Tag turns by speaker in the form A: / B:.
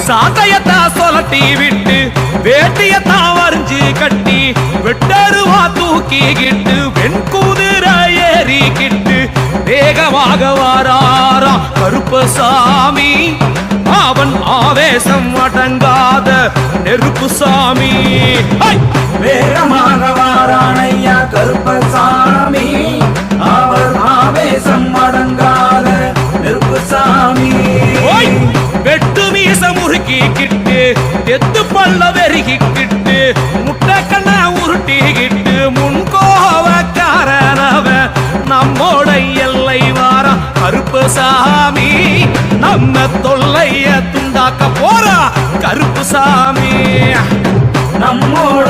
A: சாட்டையத்தான் சொலட்டி விட்டு வேட்டியத்தான் வரைஞ்சு கட்டி வெட்டருவா தூக்கிக்கிட்டு வெண்குதிரை ஏறிக்கிட்டு வேகமாக வாராராம் கருப்பசாமி. அவன் ஆவேசம் அடங்காத நெருப்புசாமி.
B: வேகமாக வாரானையா கருப்பசாமி, அவர் ஆவேசம் அடங்காத நெருப்புசாமி.
A: வெட்டு மீச முறுக்கிக்கிட்டு எத்து பல்ல வெறுகிக்கிட்டு முட்டை கண்ண உருட்டிக்கிட்டு முன்கோவக்காரனவ நம்மோட எல்லை வாரா கருப்பசாமி. நம்ம தொல்லைய துண்டாக்க போறா கருப்பசாமி.
B: நம்மோட